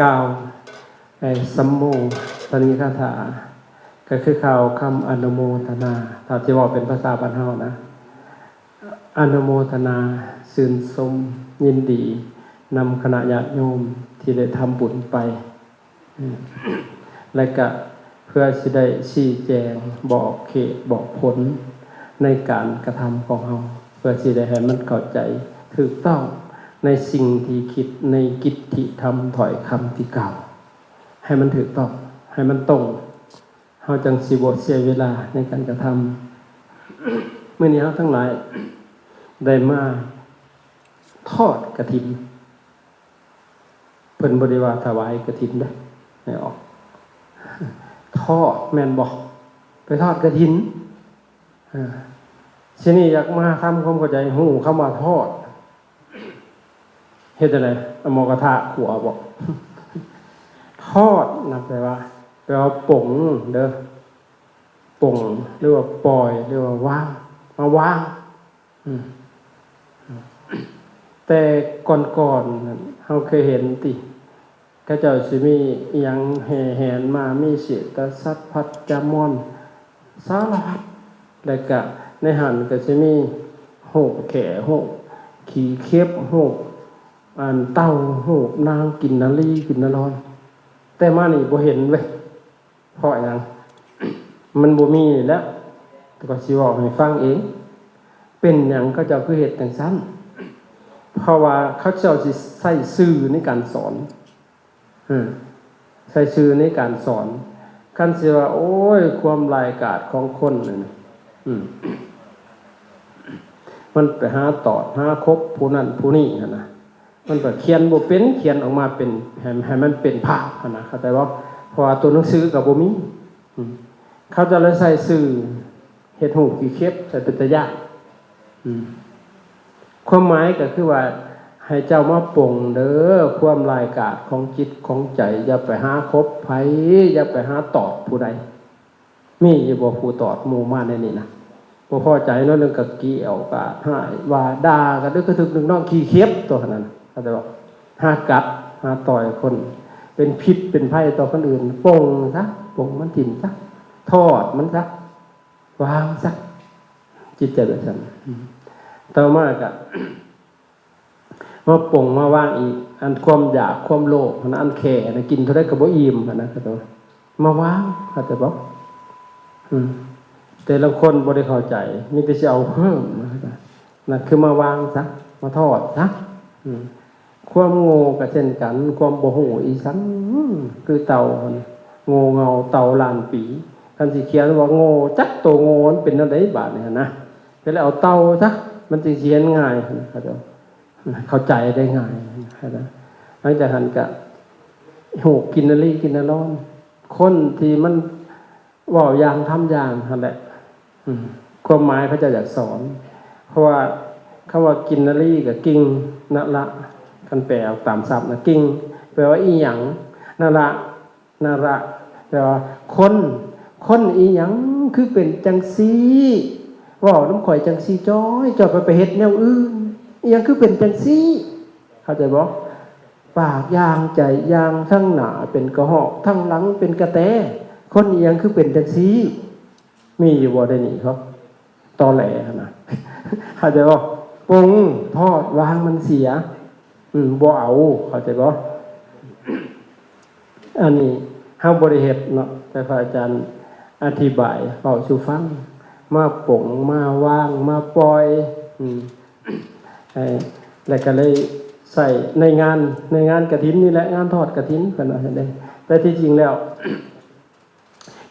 กล่าวสัมโมทนีคาถาก็คือข่าวคำอนุโมทนาถ้าจะบอกเป็นภาษาบ้านเฮานะอนุโมทนาชื่นชมยินดีนำคณะญาติโยมที่ได้ทำบุญไปและก็เพื่อสิได้ชี้แจงบอกเหตุบอกผลในการกระทำของเราเพื่อสิได้ให้มันเข้าใจถูกต้องในสิ่งที่คิดในกิจที่ทำถอยคำที่กล่าวให้มันถูกต้องให้มันตรงเฮาจังสิบ่เสียเวลาในการกระทำมื้อนี้เฮาทั้งหลายได้มาทอดกฐินเพิ่นบ่ได้ว่าถวายกฐินเด้อให้ออกทอดแม่นบ่ไปทอดกฐินทีนี้อยากมาทำความเข้าใจฮู้คำว่าทอดเฮ็ดจังได๋เอาหม้อกระทะขัวบ่ทอดนับแปลว่าป่งเด้อป่งหรือว่าปล่อยหรือว่าวางมาวางแต่ก่อนๆเฮาเคยเห็นติเขาเจ้าสิมีอิหยังแห่แหนมามีเศษสัตว์พัดจามอนสารพัดแล้วก็ในหันก็สิมีโหกแข่โหกขี้เข็บโหกเต้าโหกนางกินนาลีกินนารอนแต่มานี่บ่เห็นเว้ยเพราะหยังมันบ่มีแล้วแต่ก็สิเว้าให้ฟังเองเป็นหยังเขาเจ้าคือเฮ็ดจังซั่นเพราะว่าเขาเจ้าสิใช้สื่อในการสอนใช้สื่อในการสอนคันสิว่าโอ้ยความลายกาจของคนนั่นมันไปหาตอดหาคบผู้นั้นผู้นี้หั่นน่ะมันก็เขียนบ่เป็นเขียนออกมาเป็นให้มันเป็นภาพหั่นน่ะเข้าใจบ่เพราะว่าตัวหนังสือก็บ่มีเขาจะเลยใส่สื่อเฮ็ดหูปขี้เข็บใส่เป็นตะยะความหมายก็คือว่าให้เจ้ามาปลงเด้อความลายกาจของจิตของใจอย่าไปหาคบไผอย่าไปหาตอดผู้ใดมีอยู่บ่ผู้ตอดหมู่มาในนี้นะบ่พอใจเนาะเรื่องกะเกี่ยวกะหายว่าด่ากันด้วยกระทึกนึงน้องขี้เข็บตัวนั้นเข้าใจบ่หากัดหาต่อยคนเป็นพิษเป็นภัยต่อคนอื่นปลงซะปลงมันถิ่มซะทอดมันซะวางซะจิตใจแบบนั้นต่อมาก็มาปลงมาวางอีกอันความอยากความโลภอันแข่นะกินเท่าไรก็บ่อิ่มนะครับมาวางเข้าใจบ่แต่ละคนบ่ได้เข้าใจมีแต่สิเอาเพิ่มนะคือมาวางซะมาทอดซะความโง่ก็เช่นกันความบ่ฮู้อีสังคือเต่าโง่เงาเต่าล้านปีคันสิเขียนว่าโง่จักโตโง่มันเป็นจังได๋บาดนี่นะก็เลยเอาเต่าซะมันสิเขียนง่ายเข้าใจได้ง่ายนะหลังจากนั้นก็โหกินนาลีกินนาร้อนคนที่มันเว้าอย่างทำอย่างนั่นแหละความหมายเขาจะอยากสอนเพราะว่าคำว่ากินนาลีกับกิ่งนั่นละกันแปลตามศัพท์นะกิ่งแปลว่าอีหยังนั่นละแปลว่าคนอีหยังคือเป็นจังซี่เว้าน้ำข่อยจังซี่จ้อยจอดไปเฮ็ดแนวอื่นอีหยังคือเป็นจังซี่เข้าใจบ่ปากยางใจยางทั้งหน้าเป็นกระหอกทั้งหลังเป็นกระแตคนอีหยังคือเป็นจังซี่มีอยู่บ่ได้นี่ครับตอแหลนะเข้าใจบ่ปรุงทอดวางมันเสียบ่เอาเข้าใจบ่อันนี้เฮาบ่ได้เฮ็ดเนาะแต่พระอาจารย์อธิบายเว้าสู่ฟังมาปรุงมาวางมาปล่อยแล้วก็เลยใส่ในงานกฐินนี่แหละงานทอดกฐินเพิ่นว่าได้แต่ที่จริงแล้ว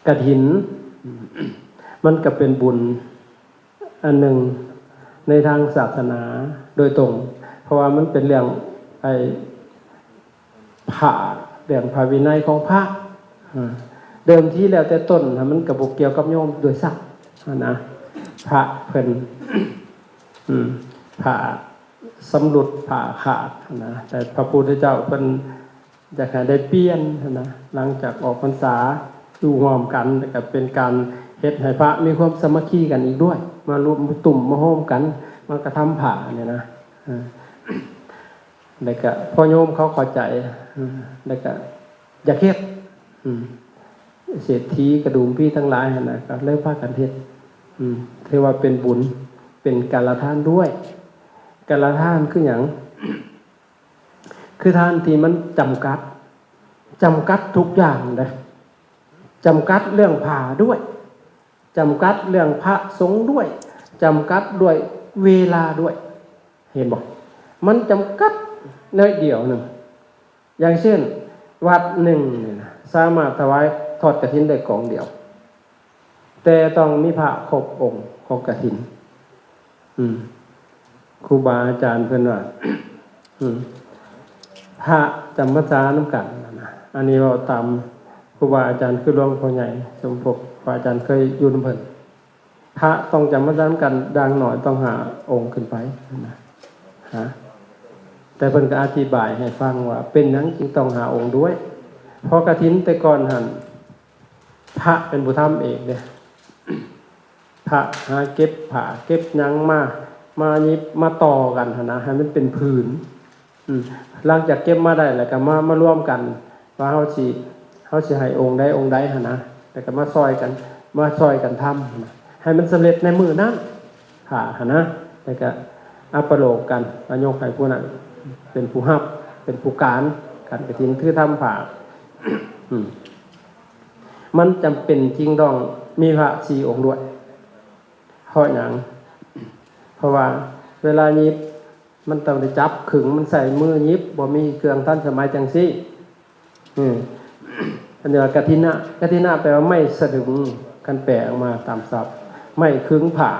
กฐินมันก็เป็นบุญอันหนึ่งในทางศาสนาโดยตรงเพราะว่ามันเป็นเรื่องผ้าเรื่องพระวินัยของพระเดิมทีแล้วแต่ต้นมันก็บ่เกี่ยวกับโยมโดยสักนะพระเพิ่นผ้าสำรุดผ้าขาดนะแต่พระพุทธเจ้าเพิ่นอยากให้ได้เปลี่ยนนะหลังจากออกพรรษาอยู่ร่วมกันก็เป็นการเฮ็ดให้พระมีความสามัคคีกันอีกด้วยมารวมตุ่มมาโฮมกันมากระทำผ้าเนี่ยนะแล้วก็พอโยมเขาเข้าใจ แล้วก็อยากเฮ็ดเศรษฐีกระดุมพี่ทั้งหลายนะก็เลยพากันเฮ็ดถือว่าเป็นบุญเป็นกาลทานด้วยกาลทานคือหยังคือทานที่มันจำกัดทุกอย่างเลยจำกัดเรื่องผ่าด้วยจำกัดเรื่องพระสงฆ์ด้วยจำกัดด้วยเวลาด้วยเห็นบอกมันจำกัดน้อยเดียวหนึ่งอย่างเช่นวัดหนึ่งเนี่ยนะสามารถถวายทอดกฐินได้กองเดียวแต่ต้องมีพระครบองค์ของกฐินครูบาอาจารย์เพิ่นว่าพระจำพรรษาน้ำกันนะอันนี้เราตามครูบาอาจารย์คือหลวงพ่อใหญ่สมภพครูอาจารย์เคยอยู่นำเพิ่นพระต้องจำพรรษาน้ำกันดังหน่อยต้องหาองค์ขึ้นไปนะฮะแต่เพิ่นก็อธิบายให้ฟังว่าเป็นหยังจึงต้องหาองค์ด้วยเพราะกฐินแต่ก่อนหั่นพระเป็นผู้ทำเองเด้พระหาเก็บผ้าเก็บหยังมายิบมาต่อกันนะให้มันเป็นผืนหลังจากเก็บมาได้แล้วก็มารวมกันว่าเฮาสิให้องค์ใดหั่นนะแล้วก็มาซอยกันทำให้มันสำเร็จในมือนั้นผ้าหั่นนะแล้วก็อัปโลกกันยกให้ผู้นั้นเป็นผู้รับเป็นผู้การกฐินคือทำผ้ามันจำเป็นจริงต้องมีพระ4องค์ด้วยเพราะหยังเพราะว่าเวลายิบมันต้องได้จับขึงมันใส่มือยิบบ่มีเครื่องทันสมัยจังซี่อันนี้ว่ากฐินะแปลว่าไม่สะดึงกันแปลออกมาตามศัพท์ไม่ขึงผ้า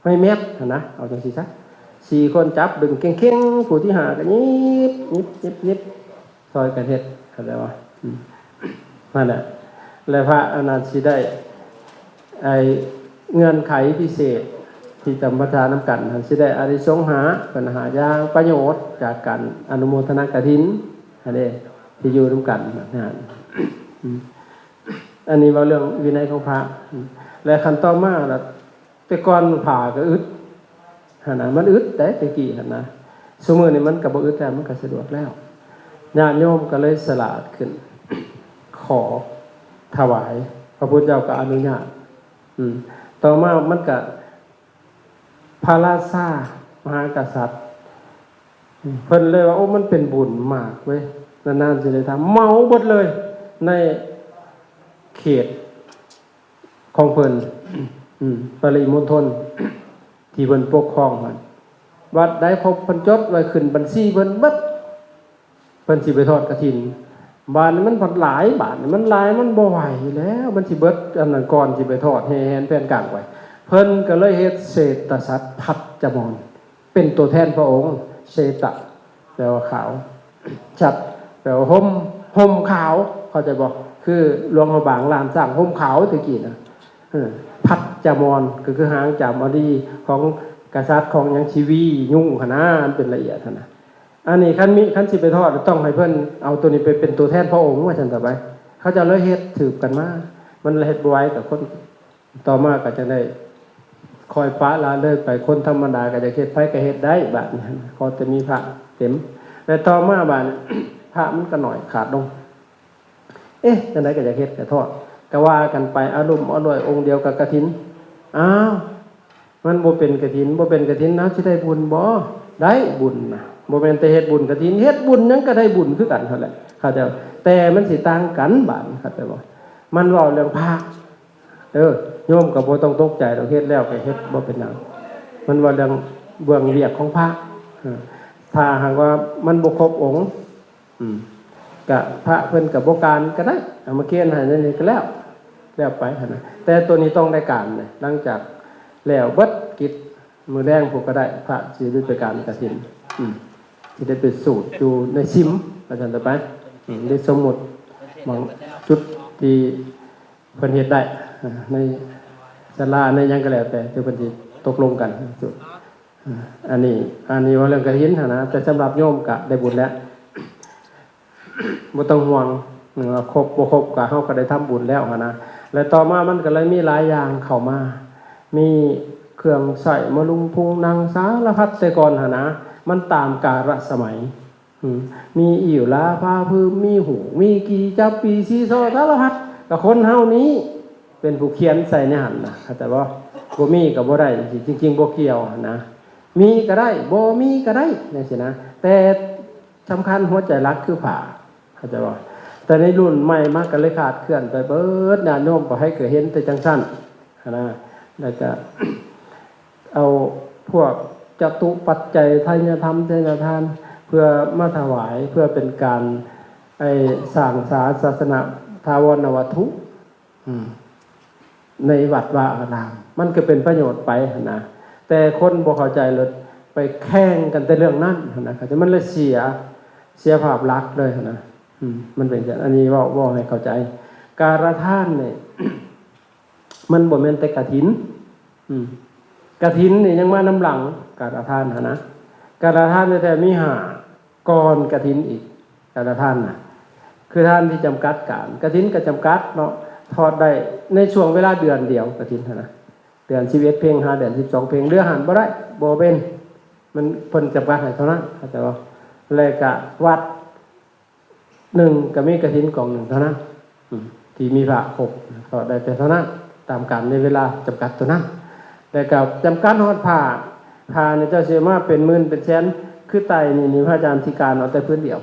ไม่แมบนะเอาจังซี่ซะ4คนจับดึงเข่งๆผู้ที่หาก็ยิบซอยกันเฮ็ดเข้าใจบ่นั่นแหละและพระอนาถสิได้เงื่อนไขพิเศษที่จำพรรษาน้ำกันสิได้อานิสงส์หาปัญหาอย่างประโยชน์จากการอนุโมทนากฐินอันนี้ที่อยู่น้ำกันนะอันนี้ว่าเรื่องวินัยของพระและขั้นต่อมาล่ะแต่ก่อนผ่าก็อึดนะมันอึดแต่ตะกี้นะสมัยนี้มันก็บ่อึดแล้วมันก็สะดวกแล้วญาติโยมก็เลยสลาดขึ้นขอถวายพระพุทธเจ้าก็อนุญาตต่อมามันก็พระราชามหากษัตริย์เพิ่นเลยว่าโอ้มันเป็นบุญมากเว้ยนานๆสิได้ทำเมาหมดเลยในเขตของเพิ่นปริมณฑลที่เพิ่นปกครองมันวัดใดพบเพิ่นจดไว้ขึ้นบัญชีเพิ่นเบิดเพิ่นสิไปทอดกฐินบาทมันผัดหลายบาทมันหลายมันบ่ไหวแล้วมันสิเบิดอันนั้นก่อนสิไปทอดแห่แผ่นกลางไว้เพิ่นก็เลยเฮ็ดเศรษฐสัตว์พัดจมรเป็นตัวแทนพระองค์เศรษฐแปลว่าขาวชัดแปลว่าห่มขาวเข้าใจบ่คือหลวงพระบางลานสร้างห่มขาวตะกี้นะพัดจมรก็คือหางจามอดีของกษัตริย์ของหยังชีวียุ่งหั่นนะอันเป็นละเอียดหั่นนะอันนี้คันสิไปทอดต้องให้เพิ่นเอาตัวนี้ไปเป็นตัวแทนพระองค์ว่าซั่นต่อไปเขาจะเลยเฮ็ดถืบกันมามันเฮ็ดบ่ไหวกับคนต่อมาก็จะได้คอยฟ้าลาเลิกไปคนธรรมดาก็จะเฮ็ดไปก็เฮ็ดได้บัดนี้พอจะมีพระเต็มแต่ต่อมาบัดพระมันก็หน่อยขาดลงจังได๋ก็จะเฮ็ดก็ทอดก็ว่ากันไปอารมณ์อร่อยองค์เดียวกับกฐินอ้าวมันบ่เป็นกฐินนะสิได้บุญบ่ได้บุญนะบ่แม่นแต่เฮ็ดบุญกฐินเฮ็ดบุญหยังก็ได้บุญคือกันเท่านั้นเข้าใจแต่มันสิต่างกันบาดเข้าใจบ่มันเว้าเรื่องพระโยมก็บ่ต้องตกใจดอกเฮ็ดแล้วก็เฮ็ดบ่เป็นหยังมันว่าเรื่องเบื้องเวียกของพระถ้าหากว่ามันบ่ครบองค์ก็พระเพิ่นก็บ่การก็ได้เอามาเขียนให้นั่นนี่ก็แล้วไปหั่นน่ะแต่ตัวนี้ต้องได้การเลยหลังจากแล้วเบิดกิจมื้อแลงพวกก็ได้พระสิได้ไปการกฐินที่ได้ไปสูตรอยู่ในซิมอาจารย์ต่อไปได้สมมุติบางจุดที่เพิ่นเฮ็ดได้ในศาลาในหยังก็แล้วแต่ที่เพิ่นสิตกลงกันจุดอันนี้ว่าเรื่องกฐินนะแต่สำหรับโยมก็ได้บุญแล้วบ่ต้องห่วงครบบ่ครบก็เฮาก็ได้ทำบุญแล้วนะและต่อมามันก็เลยมีหลายอย่างเข้ามามีเครื่องใส่มะลุงพุงนางสารพัดแต่ก่อนนะมันตามกาลสมัย มีอิ่วลาพาพื้มมีหูมีกีจับปีซีโซสารพัดกับคนเฮานี้เป็นผู้เขียนใส่ในหันนะแต่ว่าบ่มีกับบ่ได้จริงๆบ่เกี่ยวนะมีก็ได้บ่มีก็ได้นี่สินะแต่สำคัญหัวใจรักคือผ่าเข้าใจบ่แต่ในรุ่นใหม่มากก็เลยขาดเคลื่อนไปเบิดแนวโน้มก็ให้เกิดเห็นแต่จังซั่นนะแล้วก็ เอาพวกจตุปัจจัยทายธรรมทายทานเพื่อมาถวายเพื่อเป็นการสร้างศาสนาทาวรวัตถุในวัดวาอารามมันก็เป็นประโยชน์ไปนะแต่คนบ่เข้าใจเลยไปแข่งกันแต่เรื่องนั้นนะแต่มันเลยเสียภาพลักษณ์เลยนะมันเป็นอย่างอันนี้ว่าให้เข้าใจการทานเนี่ย มันบ่แม่นแต่กฐินกฐินนี่ยังมาน้ำหลังการทานนะการทานแต่มีหาก่อนกฐินอีกการทานนะคือทานที่จำกัดการกฐินก็จำกัดเนาะทอดได้ในช่วงเวลาเดือนเดียวกฐินนะเดือน11เพลง5เดือน12เพลงเรือหันบ่ได้บ่เป็นมันเพิ่นจำกัดให้เท่านั้นเข้าใจบ่แล้วก็วัด1ก็มีกฐินกล่อง1เท่านั้นที่มีพระ6ก็ได้แต่เท่านั้นตามกาลในเวลาจำกัดตัวนั้นแต่กับจำกัดฮอดผ้าเนี่ยเจ้าเสียมาเป็นหมื่นเป็นแสนคือไตนี่พระอาจารย์ธิการเอาแต่พื้นเดียว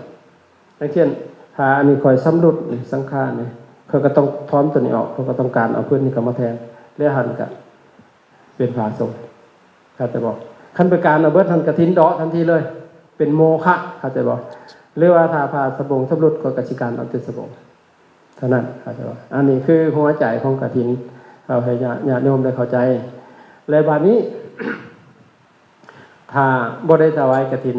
อย่างเช่นผ้าอันนี้คอยสำรุดสังฆาเนี่ยเขาก็ต้องถอนตัวนี้ออกเขาก็ต้องการเอาพื้นนี้กลับมาแทนเรียกหันกับเป็นผ้าทรงเขาจะบอกขั้นประการเอาเบิดทันกระถินเดาะทันทีเลยเป็นโมฆะเขาจะบอกเรียกว่าทาผ้าสบงสำรุดก็กสิการเอาแต่สบงเท่านั้นเขาจะบอกอันนี้คือหัวใจของกฐินเราให้ญาติโยมได้เข้าใจและบัดนี้ ถ้าบ่ได้ถวายกฐิน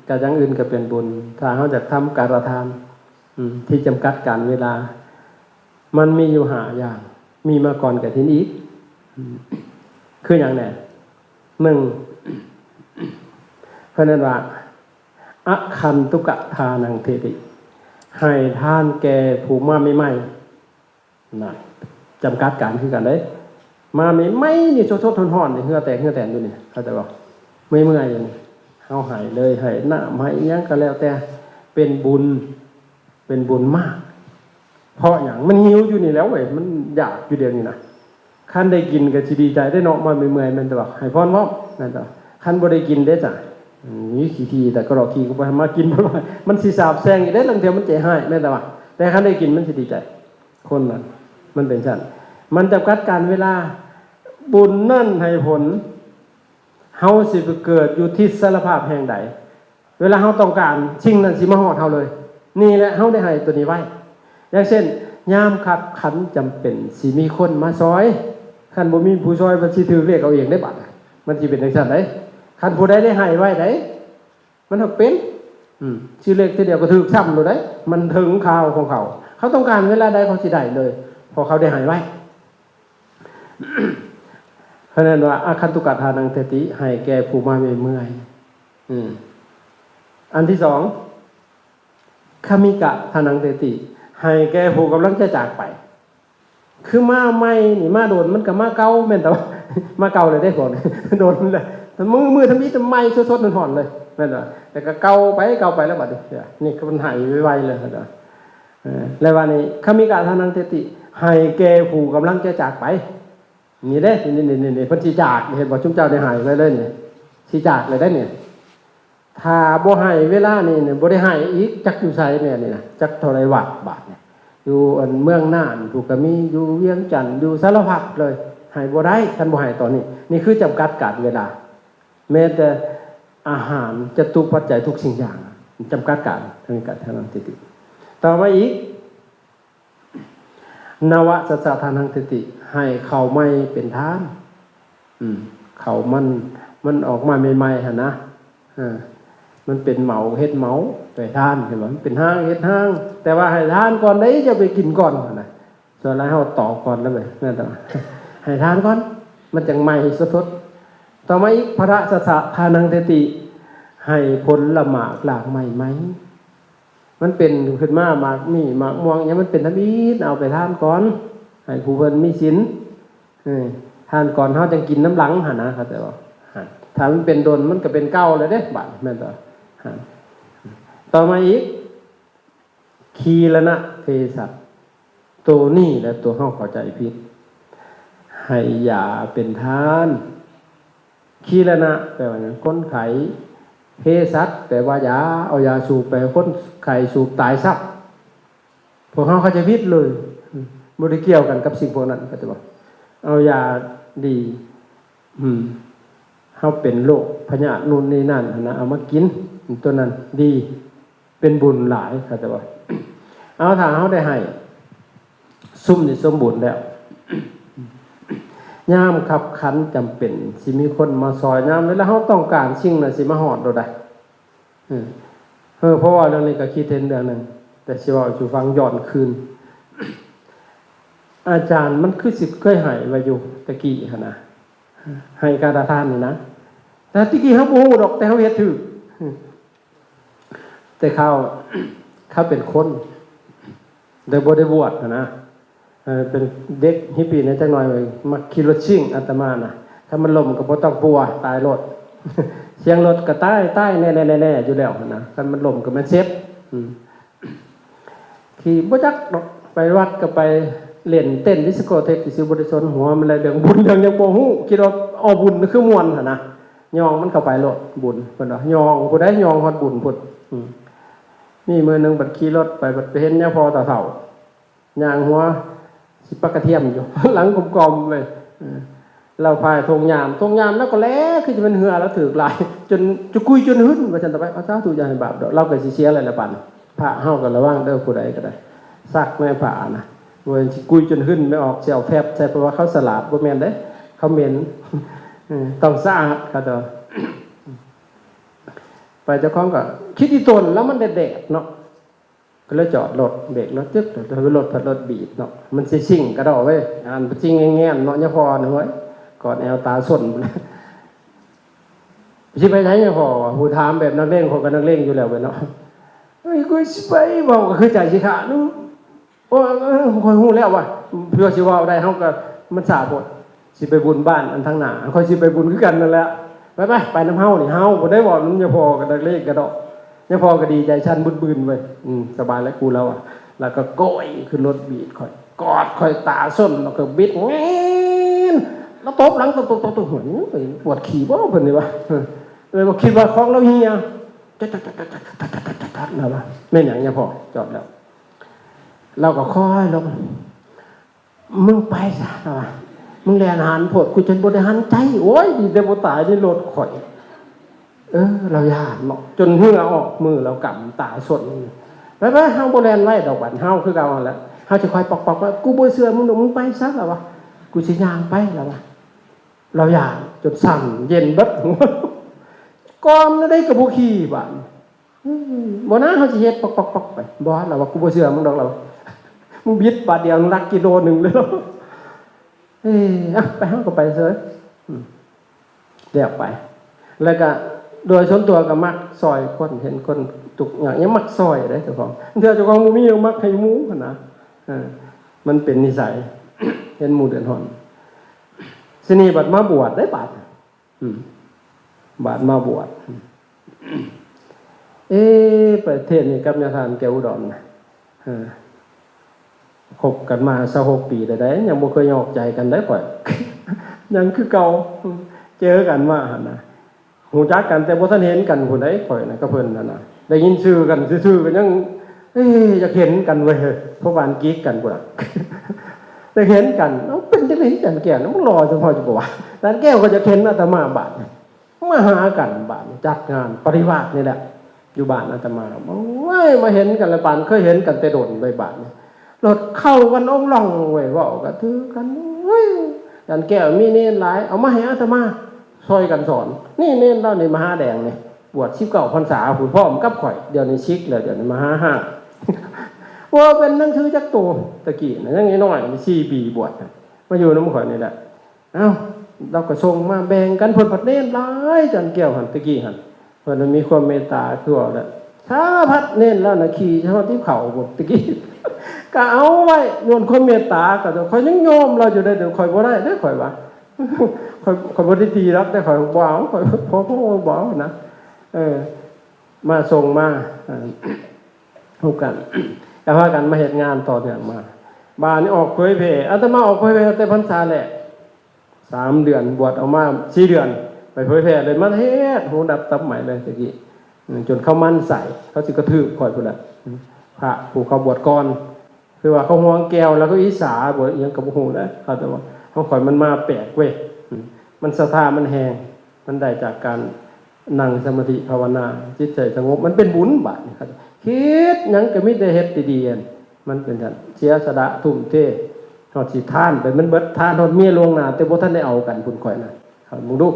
กับอย่างอื่นก็เป็นบุญถ้าเขาจะทำการทานที่จำกัดการเวลามันมีอยู่5อย่างมีมาก่อนกฐินอีกคืออย่างไหน1เพราะนั้นว่าอะคันตุกะทานังเทติให้ทานแก่ผู้มาใหม่ๆนะจำกัดการคือกันได้มาไม่นี่สดๆร้อนๆนี่เหือแตกอยู่นี่เขาจะบอกเมื่อยอยู่นี่เฮาหายเลยให้น้ำให้ยังก็แล้วแต่เป็นบุญมากเพราะอย่างมันหิวอยู่นี่แล้วเว้ยมันอยากอยู่เดียวนี่นะคันได้กินก็สิดีใจได้เนาะมาเมื่อยๆมันจะบอกให้พรพร้อมนั่นต่อคันบ่ได้กินได้จ้ะนี่ขี้ทีแต่ก็รอขี้ก็บ่มากินบ่ว่ามันสิสาบแซงอีกได้ลางเทื่อมันใจหายแม่นแต่ว่าแต่คันได้กินมันสิดีใจคนน่ะมันเป็นซั่นมันจำกัดการเวลาบุญนั่นให้ผลเฮาสิไปเกิดอยู่ที่สารภาพแห่งใดเวลาเฮาต้องการสิ่งนั้นสิมาฮอดเฮาเลยนี่แหละเฮาได้ให้ตัวนี้ไว้อย่างเช่นยามขับขันจำเป็นสิมีคนมาซอยคันบ่มีผู้ซอยมันสิถือเรียกเอาเองได้บัดมันสิเป็นจังซั่นไดคันผู้ใดได้ให้ไว้ไดมันต้องเป็นชื่อเลขทีเดียวก็ถูกซ้ำโลดได้มันถึงข่าวของเขาต้องการเวลาใดเขาสิได้เลยพอเขาได้ให้ไว้ เพราะนั้นว่าอาคันตุกะทานังเทติให้แก่ผู้มาเมื่อยอันที่2คามิกะทานังเทติให้แก่ผู้กำลังจะจากไปคือมาใหม่นี่มาโดนมันก็มาเก่าแม่นแต่ว่ามาเก่าเลยได้ก่อน โดนเลยมือทำนี้ทำไมสดๆหอนๆเลยแม่นว่าแต่ก็เก่าไปแล้วบัดนี้นี่คือมันหายไวๆเลยครับแล้วว่านี่คามิกะทานังเทติให้แก่ผู้กำลังจะจากไปนี่เด้นี่เพิ่นสิจากเห็นบ่ชุมเจ้าได้หายไว้เลยนี่สิจากเลยได้เนี่ยถ้าบ่ให้เวลานี่เนี่ยบ่ได้ให้อีกจักอยู่ไสเนี่ยนี่นะจักเท่าไรวัดบาทเนี่ยอยู่อันเมืองน่านถูกก็มีอยู่เวียงจันทน์อยู่สารพัดเลยให้บ่ได้ท่านบ่ให้ตอนนี้นี่คือจำกัดการเวลาแม้แต่อาหารจตุปัจจัยทุกสิ่งอย่างจำกัดการทางการทางติติต่อมาอีกนวสัสสะทานังติติให้เขาไม่เป็นทานเขามันออกมาใหม่ๆหั่นนะมันเป็นเหมาเฮ็ดเหมาไปทานเห็นบ่มันเป็นห้างเฮ็ดห้างแต่ว่าให้ทานก่อนได้จะไปกินก่อนนะส่วนแล้วเฮาต่อก่อนแล้วไปนั่นต่อให้ทานก่อนมันจังใหม่สดๆต่อมาอีกพระสัสสะทานังติติให้ผลละหมากหลากใหม่ไหมมันเป็นขึ้นมาหมากมีหมากม่วงเนี่ยมันเป็นทำอีดเอาไปทานก่อนให้ผู้เพิ่นมีศีลทานก่อนเฮาจังกินน้ำหลังหั่นนะครับแต่ว่าถ้ามันเป็นโดนมันก็เป็นเก้าเลยเด้บาดแม่นต่อ ต่อมาอีกคีรณะเภสัชตัวนี้และตัวเฮาเข้าใจผิดให้ยาเป็นทานคีรณะแปลว่าหยังคนไข้เภสัชแปลว่ายาเอายาสูบไปคนไข้สูบตายซับพวกเฮาเข้าใจผิดเลยบ่ได้เกี่ยวกันกับสิ่งพวกนั้นก็จะบอกเอายาดีเฮาเป็นโรคพยาธินู่นนี่นั่นนะเอามากินตัวนั้นดีเป็นบุญหลายก็จะบอกเอาถ้าเฮาได้ให้ซุ่มนี่สมบูรณ์แล้วยามขับขันจำเป็นสิมีคนมาซอยยามเวลาเฮาต้องการสิ่งน่ะสิมาฮอดโดดได้เพราะว่าเรื่องนี้ก็คิดเห็นเรื่องนึงแต่สิว่าสู่ฟังย้อนคืนอาจารย์มันคือสิเคยให้ไว้อยู่ตะกี้หั่นน่ะให้การทานนี่นะแต่ตะกี้เฮาบ่ฮู้ดอกแต่เฮาเฮ็ดถูกแต่เขาเป็นคนได้บ่ได้บวชนะเป็นเด็กฮิปปี้เนี่ยจังหน่อยมาขี่รถชิ่งอาตมาน่ะถ้ามันล้มก็บ่ต้องกลัวตายรถเสียงรถก็ตายแน่ๆๆอยู่แล้วนะถ้ามันล้มก็มันเซฟขี่บ่จักดอกไปวัดก็ไปเล่นเต้นดิสโกเทคสิบ่ได้สนหัวมันเลยเรื่องบุญเรื่องยังบ่ฮู้คิดว่าเอาบุญคือม่วนหั่นนะยองมันเข้าไปโลดบุญเพิ่นว่ายองผู้ใดยองฮอดบุญพุ่นมีมื้อนึงบัดขี่รถไปบัดไปเห็นยาพอตาเฒ่าย่างหัวสิปะกระเทียมอยู่หลังกลมๆเลยเราพายทงยามแล้วก็แล้คือจะเป็นเหือแล้วถือกลายจนจะกุยจนหึ้นว่าฉันต่อไปเอาเจ้าถูกอย่าให้บาปดอกเราก็สิเสียอะไรละปันพระเฮาก็ระวังเด้อผู้ใดก็ได้ซักในผ้านะว่าสิกุยจนหึ้นไม่ออกสิเอาแฟบใช่เพราะว่าเขาสลาดบ่แม่นเด้เขาเหม็นต้องสะอาดก็ต่อไปเจ้าของก็คิดที่ตนแล้วมันแดดเนาะก็เลยจอดรถเบรกรถจึ๊บรถพัดรถบีบเนาะมันสิชิ่งกระดอกเว้ยอ่านจริงแง่ๆเนาะยะพอนะเว้ยกอดแอวตาส้นสิไปไหนยะพอผู้ถามแบบนักเลงคนก็นักเลงอยู่แล้วเว้ยเนาะเฮ้ยกูสิไปบอกก็คือใจสิขาดนึงโอ้ค่อยฮู้แล้วว่าเพื่อสิเว้าได้เฮาก็มันสาบดสิไปบุญบ้านอันทางหน้าค่อยสิไปบุญคือกันนั่นแหละไปน้ำเฮานี่เฮาบ่ได้บอกนำยะพอก็นักเลงกระดอกเนี่ยพอก็ดีใจชั้นบึนๆไปสบายแล้วกูแล้วอ่ะแล้วก็โกยขึ้นรถบีดค่อยกอดค่อยตาส้นแล้วก็บิดแง่นแล้วตบหลังตบหัวปวดขี่บ่เพิ่นนี่วะเลยบอกคิดว่าของเราเฮียตัดแล้ววะแม่นหยังเนี่ยพอจอดแล้วเราก็ค่อยลงมึงไปซะวะมึงแลนหันพวกกูจนบ่ได้หันใจโอ้ยดีแต่บ่ตายนี่รถข่อยเราย่านเนาะจนเหือออกมือเรากำตาสดไปเฮาบ่แล่นไว้ดอกบัดเฮาคือเก่าแล้วเฮาจะคอยปอกๆว่ากูบ่เชื่อมึงไปซะแล้ววะกูสิย่างไปแล้ววะเราย่านจนสั่นเย็นเบิดก่อนได้ก็บ่ขี่บาดบ่นะเฮาสิเฮ็ดปอกๆๆไปบ่แล้วว่ากูบ่เชื่อมึงดอกแล้วมึงบิดบาดเดียวรักกิโลนึงเลยไปเฮาก็ไปเซ่เรียกไปแล้วก็โดยส่วนตัวก็มักซอยคนเห็นคนตุกอย่างนี้มักซอยได้เจ้าของเจ้าของบ่มีมักให้หมู่นะมันเป็นนิสัยเห็นหมู่เดือดร้อนสินี่บัดมาบวชได้บาดมาบวชประเทศนี้กับญาติทานแก้วอุดรนะคบกันมา26 ปีได้ยังบ่เคยยอกใจกันได้ก่อยยังคือเก่าเจอกันมาหั่นน่ะหูจักกันแต่บ่ทันเห็นกันผู้ใดข่อยน่ะก็เพิ่นนั่นน่ะได้ยินชื่อกันซื่อๆก็ยังอยากเห็นกันเว้ยเพราะว่ากิ๊กกันพุ่นน่ะได้เห็นกันเอ้าเป็นจังได๋จันแก้วมันรอจังพอจะบ่ว่าจันแก้วก็จะเห็นอาตมาบาดมาหากันบาดจัดงานปริวาสนี่แหละอยู่บ้านอาตมาโอ้ยมาเห็นกันแล้วปานเคยเห็นกันแต่โดนใบบาดรถเข้ากันองล่องเว้ยเว้าก็ถือกันเฮ้ยจันแก้วมีเนรหลายเอามาให้อาตมาซอยกันสอนนี่เน้นเล่าในมหาแดงนี่บวช19 พรรษาผู้พ่อมกับข่อยเดี๋ยวนี้ชิกแล้วเดี๋ยวนี้มหาห้าว่าเป็นหนังสือจักโตตะกี้นะยังน้อย4 ปีบวชมาอยู่นำข่อยนี่แหละเอ้าเราก็ส่งมาแบ่งกันเพิ่นพัดเน้นหลายจันแก้วหั่นตะกี้หั่นเพิ่นมีความเมตตาคือว่าแล้วสารพัดเน้นแล้วน่ะขี่เฮาที่เขาบ่ตะกี้ก็เอาไว้นวลความเมตตาก็ข่อยยังโยมเราอยู่ได้เดี๋ยวข่อยบ่ได้เด้อข่อยว่าข่อยบ่ได้ตีรักแต่ข่อยบ่เอาข่อยพ่อบ่เอานะ มาส่งมาทุกกันแต่ว่ากันมาเหตุงานต่อเนื่องมาบานนี่ออกเผยแผ่อาตมาออกเผยแผ่แต่พรรษาแหละ3 เดือนบวชออกมา4 เดือนไปเผยแผ่เลยมาเทศหูดับตับใหม่เลยตะกี้จนเขามั่นใส่เขาสิกระทืบข่อยพุ่นน่ะพระผู้เขาบวชก่อนคือว่าเขาห่วงแก้วแล้วก็อิสาบวชอีหยังกับหูแล้วเขาแต่ว่าเขาข่อยมันมาแปลกเว้ยมันศรัทธามันแหงมันได้จากการนั่งสมาธิภาวนาจิตใจสงบมันเป็นบุญบาดนี่ครับคิดหยังก็มีแต่เฮ็ดดีๆมันเป็นจังเสียสละทุ่มเทฮอดสิทานไปมันเบิดทานฮอดเมียลงหน้าแต่บ่ทันได้เอากันพุ่นข่อยน่ะครับมึงดู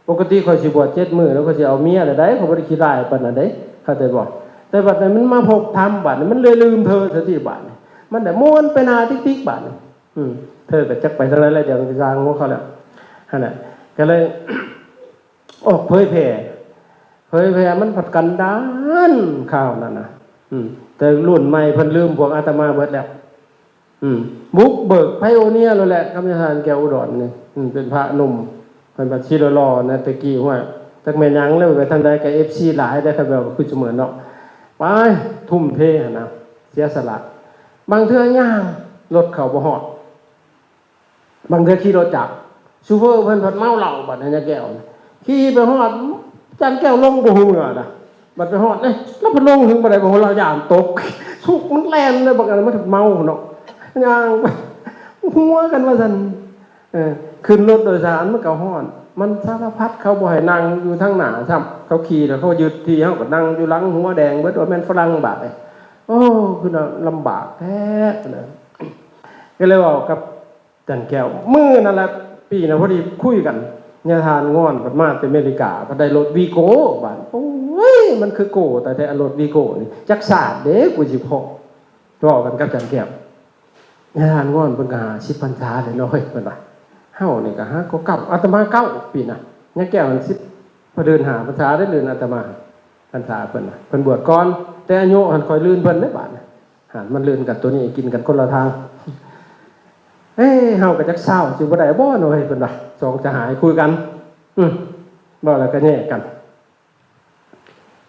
ปกติข่อยสิบวช7 มื้อแล้วก็สิเอาเมียได้ได้เขาบ่ได้ขี้ร้ายปานนั้นเด้เข้าใจบ่แต่บัดนั้นมันมาพบธรรมบัดนี้มันเลยลืมเธอซะที่บัดนี้มันได้ม้วนไปหน้าติ๊กๆบัดนี้เธอก็จักไปทางไหนแล้วเดี๋ยวสิสร้างของเขาแล้วหั่นน่ะก็เลยออกเผยแผ่มันผัดกันดานข้าวนั่นน่ะแต่รุ่นใหม่เพิ่นลืมพวกอาตมาเบิดแล้วบุกเบิกไพโอเนียแล้วแหละกรรมฐานแก้วอุดรนี่เป็นพระหนุ่มเพิ่นบัดชีรอๆนะตะกี้ว่าจักแม่นหยังเลยไปทางใดก็ FC หลายได้ครับแบบคือเสมอเนาะไปทุ่มเทนะเสียสละบางเทื่อย่างรถเข้าบ่ฮอดบางเทื่อขี่รถจักรซูเปอร์เพิ่นผัดเมาเหล้าบัดนั้นแก้วขี่ไปฮอดจานแก้วลงบ่ฮู้เหมือนน่ะบัดไปฮอดนี่แล้วเพิ่นลงถึงบ่ได้บ่เราย่านตกสุกมันแล่นเลยบักอันมันเมาเนาะย่างหัวกันว่าซั่นขึ้นรถโดยสารมันก็ฮ้อนมันสารพัดเขาบ่ให้นั่งอยู่ทางหน้าซ้ำเขาขี่แล้วเขายึดที่เฮาก็นั่งอยู่หลังหัวแดงเบิดว่าแม่นฝรั่งบาดเลยโอ้คือลำบากแท้นะก็เลยเว้ากับจันแก้วมื้อนั่นแหละปีน่ะพอดีคุยกันเนี่ยทานงอนบัดมาแต่อเมริกาก็ได้รถวีโก้บาดโอ้ยมันคือโก้แต่รถวีโก้นี่จักศาสตร์เด้กูสิพอเว้ากันกับจันแก้วเนี่ยทานงอนเพิ่นก็50 พรรษาได้เนาะเฮ้ยเพิ่นว่าเฮานี่ก็ก็เก่าอาตมา9 ปีน่ะเนี่ยแก้วมัน10พอเดินหาพรรษาได้เลื่อนอาตมาพรรษาเพิ่นน่ะเพิ่นบวชก่อนแต่อายุหันค่อยลื่นเพิ่นได้บาดหันมันลื่นกันตัวนี้กินกันคนละทางเฮาก็จักเศร้าสิบ่ได้บ่เนาะเฮ้ยเพิ่นว่าสองจะหายคุยกันบ่แล้วก็แยกกัน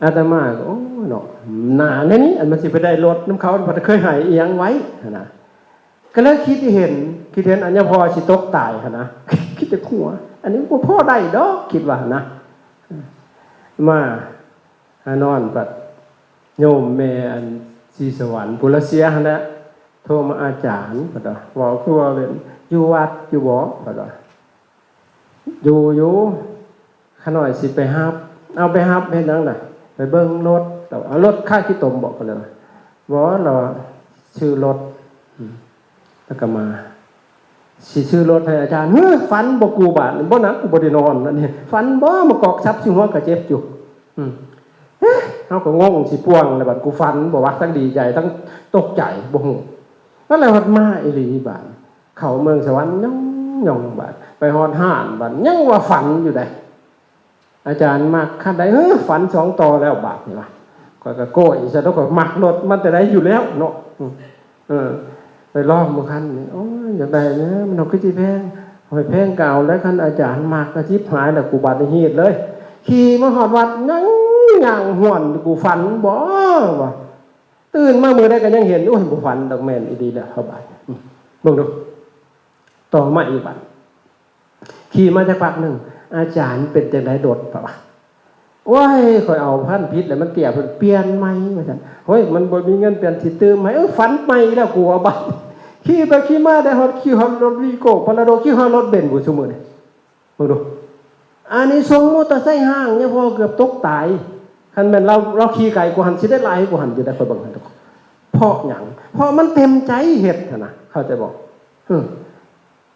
อาตมาก็โอ้เนาะหน้าแน่นี้อันมันสิไปได้รถน้ำเขาเพิ่นเคยให้อีหยังไว้หั่นน่ะก็เลยคิดเห็นอันนี้พอสิตกตายหั่นนะคิดแต่หัวอันนี้บ่พอได้ดอกคิดว่านะมาหานอนปัดโยมแม่อันสีสวรรค์ปุระเสียหั่นน่ะโทรมาอาจารย์ปัดว่าคือว่าเป็นอยู่วัดอยู่บ่ปัดว่าอยู่ขน่อยสิไปฮับเอาไปฮับเฮ็ดจังได๋ไปเบิ่งรถเอารถค่าขี้ตมบอกกันเลยบ่เราชื่อรถแล้วก็มาสิชื่อรถให้อาจารย์ฝันบ่กูบาดบ่นะกูบ่ได้นอนนั่นนี่ฝันบ่มากอกซับสิหัวก็เจ็บอยู่เฮาก็งงสิป่วงแล้วบัดกูฝันบ่ว่าทั้งดีใจทั้งตกใจบ่ฮู้แล้วแล้วฮอดมาอีหลีบาดเข้าเมืองสวรรค์ย่องบาดไปฮอดห้านบาดยังว่าฝันอยู่ได้อาจารย์มักคันใดฝัน2 ต่อแล้วบาดนี่ว่าก็โก้อีซะแล้วก็มักรถมันแต่ได้อยู่แล้วเนาะไปล้อมบ่คันนี่โอ้ยอยากได้นะมันเอาคือสิแพงหอยแพงเก่าแล้วคันอาจารย์มักก็ชิบหายแล้วกูบาดได้ฮีดเลยขี่มาฮอดวัดยังห้วนกูฝันบ่ว่าตื่นมามื้อใดก็ยังเห็นโอ้ยบ่ฝันดอกแม่นอีดีแล้วเฮาบาดเบิ่งดูต่อมาอีกบัดขี่มาจักพักนึงอาจารย์เป็นจังได๋โดดป่ะว่าโอ้ยข่อยเอาพันพิษแล้วมันเตี้ยเพิ่นเปลี่ยนใหม่ว่าซั่นเฮ้ยมันบ่มีเงินเปลี่ยนสิตื้มให้ฝันใหม่แล้วกูว่าบัดขี่ไปขี่มาได้ฮอดขี่ฮอดรถวีโก้พาราโดขี่ฮอดรถเบนซ์บ่ซุมื้อนี่เบิ่งดูอันนี้ทรงมอเตอร์ไซค์ห้างเนี่ยพอเกือบตกตายคันแม่นเราขี่ไกลกูหันสิได้หลายกูหันอยู่ได้ค่อยเบิ่งหั่นเพราะหยังเพราะมันเต็มใจเฮ็ดหั่นน่ะเข้าใจบ่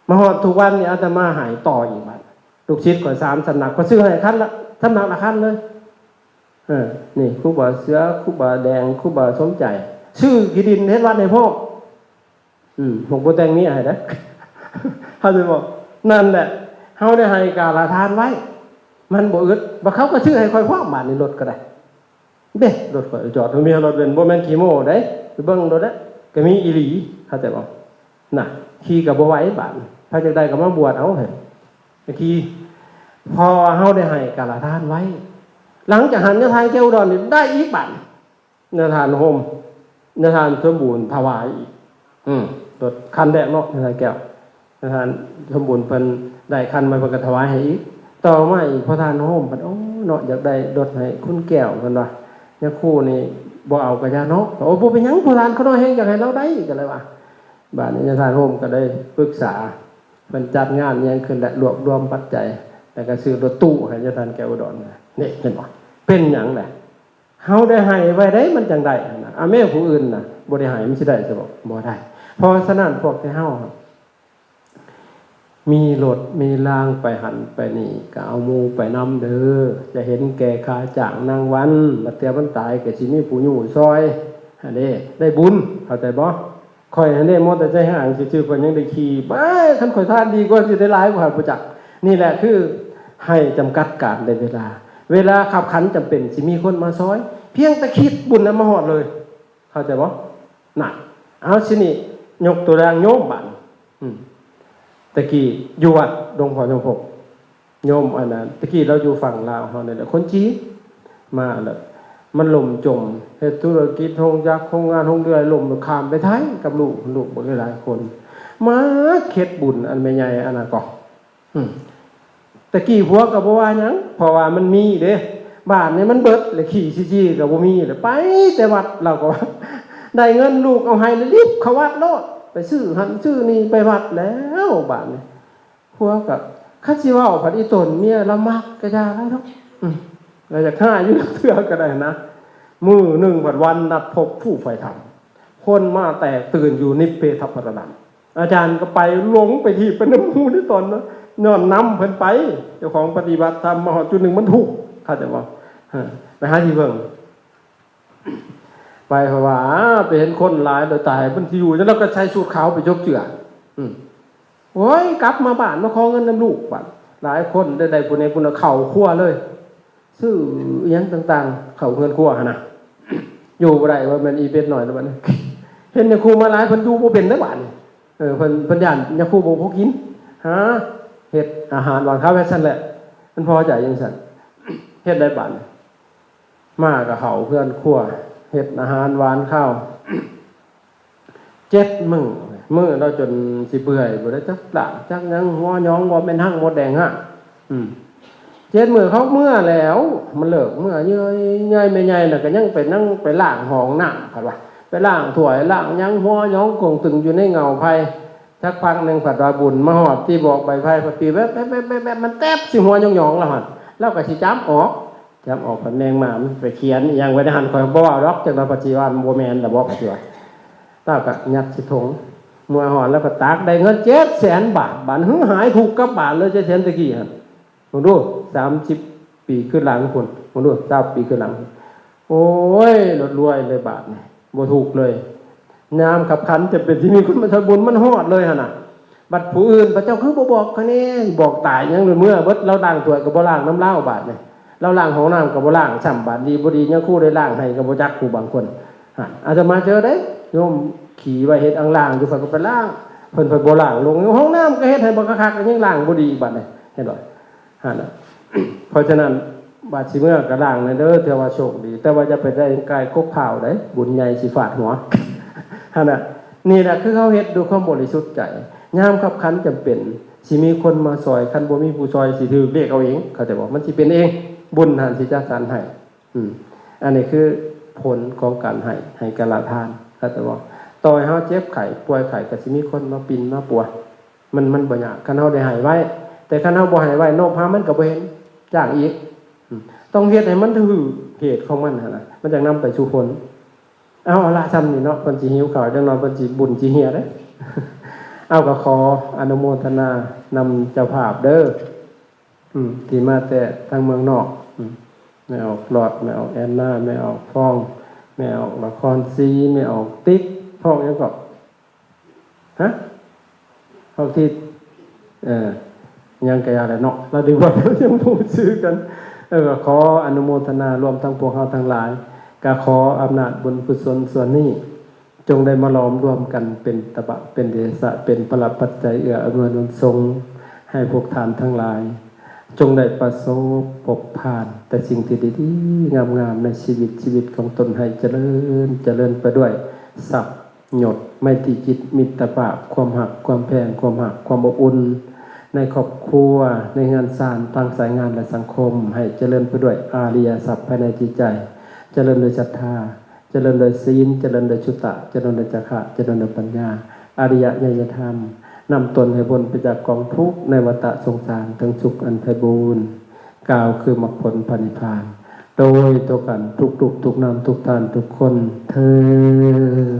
มาฮอดทุกวันนี้อาตมาหายต่ออีกบัดลูกศิษย์ก็3 สำนักก็ซื้อให้คันละสำนักละคันเลยนี่ครูบาเสือครูบาแดงครูบาสมใจชื่อกิดินเฮ็ดวัดในพ่อหลวงปู่แต่งนี้ให้เด้อเฮาสิบอกนั่นแหละเฮาได้ให้กาลทานไว้มันบ่อึดบ่เขาก็ชื่อให้ค่อยพร้อมบาดนี้รถก็ได้เด้รถก็จอดมีรถเป็นบ่แม่นขี่โม่เด้ไปเบิ่งรถเด้ก็มีอีหลีเข้าใจบ่น่ะขี่ก็บ่ไหวบาดถ้าจังได๋ก็มาบวชเอาให้ขี่พอเฮาได้ให้กาลทานไว้ หลังจากหันยาทานแก้วอุดรนี่ได้อีกบัดยาทานโฮมยาทานสมบูรณ์ถวายอีกรถคันแรกเนาะยาทานแก้วยาทานสมบูรณ์เพิ่นได้คันมาเพิ่นก็ถวายให้อีกต่อมาอีกพอทานโฮมเพิ่นโอ้เนาะอยากได้รถให้คุณแก้วเพิ่นว่ายาคู่นี่บ่เอากะยาเนาะโอ้บ่เป็นหยังพอทานเขาน้อยแฮงอยากให้เราได้ก็เลยว่าบัดนี้ยาทานโฮมก็ได้ปรึกษาเพิ่นจัดงานอิหยังขึ้นและรวบรวมปัจจัยแล้วก็ซื้อรถตู้ให้ยาทานแก้วอุดรนี่เห็นบ่เป็นหยังแหละเฮาได้ให้ไว้ได้มันจังได้นะแม่ผู้อื่นน่ะบ่ได้ให้มันสิได้ซะบ่ได้เพราะฉะนั้นพวกที่เฮามีรถมีรางไปหันไปนี่ก็เอาหมู่ไปนำเด้อจะเห็นแก่ค่าจ้างนางวันบัดเตียมันตายก็สิมีผู้อยู่ซอยอันนี้ได้บุญเข้าใจบ่ค่อยอันนี้มอเตอร์ไซค์ห่างซื่อๆเพิ่นยังได้ขี่ไปคันข่อยทานดีกว่าสิได้หลายกว่าผู้จักนี่แหละคือให้จำกัดการในเวลาขับขันจำเป็นสิมีคนมาซอยเพียงแต่คิดบุญนั้นมาฮอดเลยเข้าใจบ่น่ะเอาสินี่ยกตัวอย่างโยมบัดตะกี้อยู่วัดดงพอจงพกโยมอันนั้นตะกี้เราอยู่ฝั่งลาวเฮานี่แหละคนจีนมาแล้วมันล่มจมเฮ็ดธุรกิจโรงจักรโรงงานโรงเรือนล่มข้ามไปไทยกับลูกบ่หลายคนมาเฮ็ดบุญอันแม่ใหญ่อันน่ะก็ตะกี้ผัวก็บ่ว่าหยังเพราะว่ามันมีเด้บ้านนี่มันเบิดแล้วขี้ซี่ๆก็บ่มีแล้วไปแต่วัดเราก็ได้เงินลูกเอาให้แล้วรีบเข้าวัดโลดไปซื้อหันซื้อนี่ไปวัดแล้วบ้านนี่ผัวก็คันสิเว้าผัดอีตนเมียละมักก็จะได้เนาะเราจะฆ่าอยู่เทื่อก็ได้นะมื้อหนึ่งบัดวันนัดพบผู้ใฝ่ธรรมคนมาแตกตื่นอยู่นิพเพทพรนันอาจารย์ก็ไปหลงไปที่เป็นน้ำมูที่ตนนะย้อนนำเพิ่นไปเจ้าของปฏิบัติธรรมมาฮอดจุดหนึ่งมันถูกเข้าใจบ่ไปหาที่เบิ่งไปเพราะว่าไปเห็นคนหลายโดยตายเพิ่นสิอยู่แล้วก็ใช้สูทขาวไปยกเจือโอ้ยกลับมาบ้านมาขอเงินนำลูกบัดหลายคนได้ผู้ใดผู้นึงเข้าครัวเลยซื้ออิหยังต่างๆเข้าเงินครัวหั่นน่ะอยู่บ่ได้ว่ามันอีเป็ดหน่อยแล้วบัดนี้เห็นยาคูมาหลายเพิ่นอยู่บ่เป็นเด้อบัดนี้เพิ่นย่านยาคูบ่พอกินหาเฮ็ดอาหารหวานข้าวแว่ซั่นแหละมันพอใจจังซั่นเฮ็ดได้บัดมากับเขาเพื่อนครัวเฮ็ดอาหารหวานข้าว7มื้อเราจนสิเบื่อยบ่ได้จักหลางจักหยังหัวหยองบ่แม่นหั่งหมดแดงฮะ7มื้อเขาเมื่อแล้วมันเลิกเมื่อเยื่อยๆแม่ใหญ่น่ะก็ยังไปนั่งไปล้างห้องน้ำผัดว่าไปล้างถ้วยล้างหยังหัวหยองกงตึงอยู่ในเงาไผสักพักนึงผัดว่าบุญมาฮอดที่บอกใบไผพอปีแว๊บๆๆมันแตบสิหัวหยองๆแล้วหั่นแล้วก็สิจับออกผัดแมงมามันไปเขียนอย่างไว้ในหันคอยบ่ว่าดอกจังว่าปัจจุบันบ่แม่นดอกบ่ปัจจุบันตาก็ยัดสิถุงมัวหอนแล้วก็ตากได้เงิน700,000 บาทบาทหึหายถูกกับบาทเลย700,000ตะกี้หั่นมึงดู30 ปีขึ้นหลังพุ่นมึงดู20 ปีขึ้นหลังโอ้ยรถรวยเลยบาทนี่บ่ถูกเลยยามขับขันจะเป็นที่มีคนมาทำบุญมันฮอดเลยหั่นน่ะบัดผู้อื่นพระเจ้าคือบ่บอกคะแนนบอกตายยังเมื่อเบิดเราล้างถ้วยก็บ่ล้างน้ำเหล้าบาทนี่เราล้างห้องน้ำกับบ่ล้างซ้ำบาดดีบ่ดียังคู่ได้ล้างให้กับบ่จักผู้บางคนอาจจะมาเจอได้โยมขี่ไว้เฮ็ดอังล้างอยู่ฝั่งก็ไปล้างเพิ่นบ่ล้างลงห้องน้ำก็เฮ็ดให้บ่คักๆก็ยังล้างบ่ดีบัดนี้เห็นบ่น่ะเพราะฉะนั้นบาดสิเมื่อก็ล้างเด้อเทว่าโชคดีแต่ว่าจะไปได้กายกกข่าวได้บุญใหญ่สิฟาดหัวน่ะนี่แหละคือเขาเฮ็ดดูความบริสุทธิ์ใจยามขับขันจำเป็นสิมีคนมาซอยคันบ่มีผู้ซอยสิถือเลขเอาเองเขาจะบอกมันสิเป็นเองบุญหันสิจัดสรรให้อันนี้คือผลของการให้การละทานเขาจะบอกต่อให้เฮาเจ็บไข้ป่วยไข้ก็สิมีคนมาปิ่นมาปัวมันบ่ยากคันเฮาได้ให้ไว้แต่คันเฮาบ่ให้ไว้นอกพามันก็บ่เห็นจ้างอีกต้องเฮ็ดให้มันถือเหตุของมันหั่นน่ะมันจังนำไปสู่ผลเอาละซ้ำนี่เนาะเพิ่นสิหิวข้าวจังน้อยเพิ่นสิบุญสิเหียเด้เอาก็ขออนุโมทนานำเจ้าภาพเด้อที่มาแต่ทางเมืองนอกไม่ออกหลอดไม่ออกแอนนาไม่ออกฟองไม่ออกละครซีไม่ออกติ๊กพ่องยังก็พวกที่ยังกะยาแหละเนาะเราดีกว่ายังพูดซื้อกันก็ขออนุโมทนารวมทั้งพวกเราทั้งหลายก็ขออำนาจบุญกุศลส่วนนี้จงได้มาล้อมรวมกันเป็นตบะเป็นเดชะเป็นพลปัจจัยเอื้ออำนวยหนุนทรงให้พวกท่านทั้งหลาย จงได้ประสบพบผ่าน แต่สิ่งที่ดีๆงามๆในชีวิตของตนให้เจริญไปด้วยสัพหยดไม่ติจิตมิตรภาพความหักความแพงความหักความอบอุ่นในครอบครัวในงานสารทางสายงานและสังคมให้เจริญไปด้วยอาริยสัพภายในจิตใจเจริญโดยศรัทธาเจริญโดยศีลเจริญโดยชุตตะเจริญโดยจาคะเจริญโดยปัญญาอริยญาณธรรมนำตนให้พ้นไปจากกองทุกข์ในวัฏสงสารทั้งสุขอันไพบูรณ์กล่าวคือมรรคผลพระนิพพานโดยตัวกันทุกนามทุกท่านทุกคนเธอ